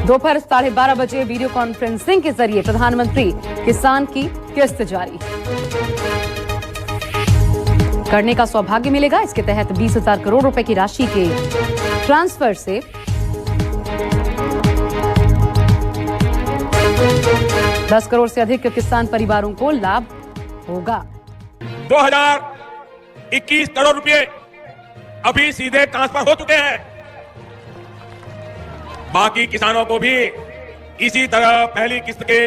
दोपहर 12:30 बजे video conferencing के जरिए प्रधानमंत्री किसान की किस्त जारी करने का सौभाग्य मिलेगा। इसके तहत 20,000 करोड़ रुपए की राशि के ट्रांसफर से 10 करोड़ से अधिक किसान परिवारों को लाभ होगा। 2021 करोड़ रुपए अभी सीधे ट्रांसफर हो चुके हैं। बाकी किसानों को भी इसी तरह पहली किस्त के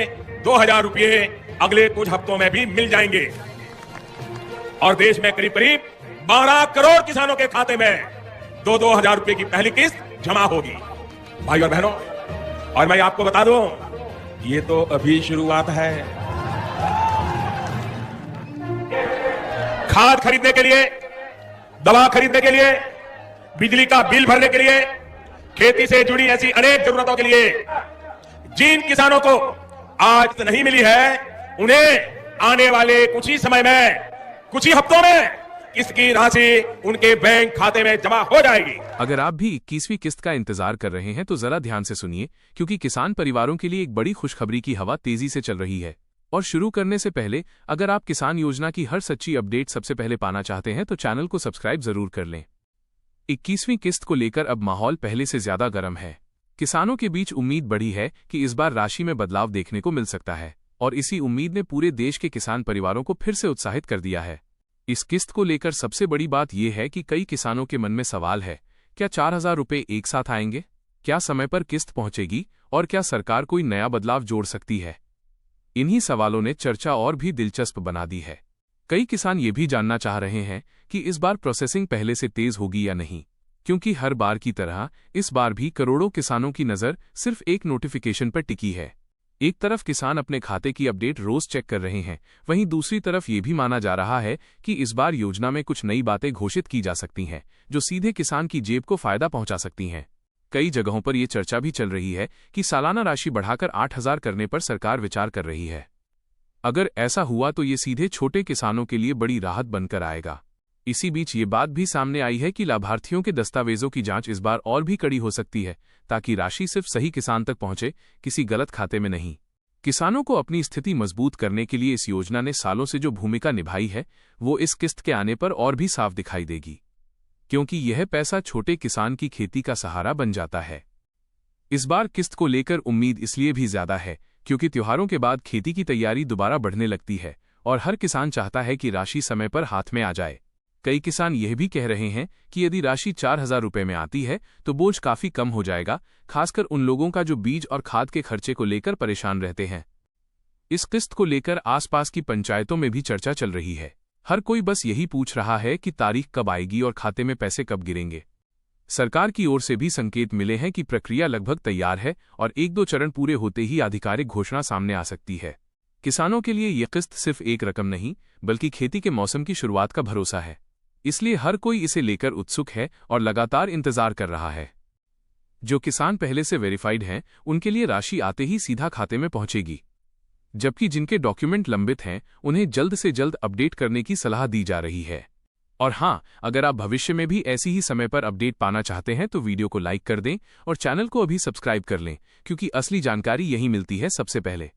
2,000 रुपए अगले कुछ हफ्तों में भी मिल जाएंगे और देश में करीब करीब 12 करोड़ किसानों के खाते में 2,000 रुपए की पहली किस्त जमा होगी। भाई और बहनों, और मैं आपको बता दूं, ये तो अभी शुरुआत है। खाद खरीदने के लिए, दवा खरीदने के लिए, बिजली का बिल भरने के लिए, खेती से जुड़ी ऐसी अनेक जरूरतों के लिए जिन किसानों को आज नहीं मिली है, उन्हें आने वाले कुछ ही समय में, कुछ ही हफ्तों में इसकी राशि उनके बैंक खाते में जमा हो जाएगी। अगर आप भी 21वीं किस्त का इंतजार कर रहे हैं तो जरा ध्यान से सुनिए, क्योंकि किसान परिवारों के लिए एक बड़ी खुशखबरी की हवा तेजी से चल रही है। और शुरू करने से पहले अगर आप किसान योजना की हर सच्ची अपडेट सबसे पहले पाना चाहते हैं तो चैनल को सब्सक्राइब जरूर कर लें। 21वीं किस्त को लेकर अब माहौल पहले से ज्यादा गर्म है। किसानों के बीच उम्मीद बढ़ी है कि इस बार राशि में बदलाव देखने को मिल सकता है और इसी उम्मीद ने पूरे देश के किसान परिवारों को फिर से उत्साहित कर दिया है। इस किस्त को लेकर सबसे बड़ी बात यह है कि कई किसानों के मन में सवाल है, क्या 4,000 रुपए एक साथ आएंगे? क्या समय पर किस्त पहुंचेगी? और क्या सरकार कोई नया बदलाव जोड़ सकती है? इन्हीं सवालों ने चर्चा और भी दिलचस्प बना दी है। कई किसान ये भी जानना चाह रहे हैं कि इस बार प्रोसेसिंग पहले से तेज होगी या नहीं, क्योंकि हर बार की तरह इस बार भी करोड़ों किसानों की नज़र सिर्फ एक नोटिफिकेशन पर टिकी है। एक तरफ किसान अपने खाते की अपडेट रोज चेक कर रहे हैं, वहीं दूसरी तरफ ये भी माना जा रहा है कि इस बार योजना में कुछ नई बातें घोषित की जा सकती हैं जो सीधे किसान की जेब को फायदा पहुंचा सकती हैं। कई जगहों पर यह चर्चा भी चल रही है कि सालाना राशि बढ़ाकर 8,000 करने पर सरकार विचार कर रही है। अगर ऐसा हुआ तो ये सीधे छोटे किसानों के लिए बड़ी राहत बनकर आएगा। इसी बीच ये बात भी सामने आई है कि लाभार्थियों के दस्तावेजों की जांच इस बार और भी कड़ी हो सकती है, ताकि राशि सिर्फ सही किसान तक पहुंचे, किसी गलत खाते में नहीं। किसानों को अपनी स्थिति मजबूत करने के लिए इस योजना ने सालों से जो भूमिका निभाई है, वो इस किस्त के आने पर और भी साफ दिखाई देगी, क्योंकि यह पैसा छोटे किसान की खेती का सहारा बन जाता है। इस बार किस्त को लेकर उम्मीद इसलिए भी ज्यादा है क्योंकि त्योहारों के बाद खेती की तैयारी दोबारा बढ़ने लगती है और हर किसान चाहता है कि राशि समय पर हाथ में आ जाए। कई किसान यह भी कह रहे हैं कि यदि राशि 4,000 रुपए में आती है तो बोझ काफी कम हो जाएगा, खासकर उन लोगों का जो बीज और खाद के खर्चे को लेकर परेशान रहते हैं। इस किस्त को लेकर आसपास की पंचायतों में भी चर्चा चल रही है। हर कोई बस यही पूछ रहा है कि तारीख कब आएगी और खाते में पैसे कब गिरेंगे। सरकार की ओर से भी संकेत मिले हैं कि प्रक्रिया लगभग तैयार है और 1-2 चरण पूरे होते ही आधिकारिक घोषणा सामने आ सकती है। किसानों के लिए यह किस्त सिर्फ एक रकम नहीं, बल्कि खेती के मौसम की शुरुआत का भरोसा है। इसलिए हर कोई इसे लेकर उत्सुक है और लगातार इंतजार कर रहा है। जो किसान पहले से वेरीफाइड हैं, उनके लिए राशि आते ही सीधा खाते में पहुंचेगी, जबकि जिनके डॉक्यूमेंट लंबित हैं, उन्हें जल्द से जल्द अपडेट करने की सलाह दी जा रही है। और हाँ, अगर आप भविष्य में भी ऐसी ही समय पर अपडेट पाना चाहते हैं तो वीडियो को लाइक कर दें और चैनल को अभी सब्सक्राइब कर लें, क्योंकि असली जानकारी यहीं मिलती है सबसे पहले।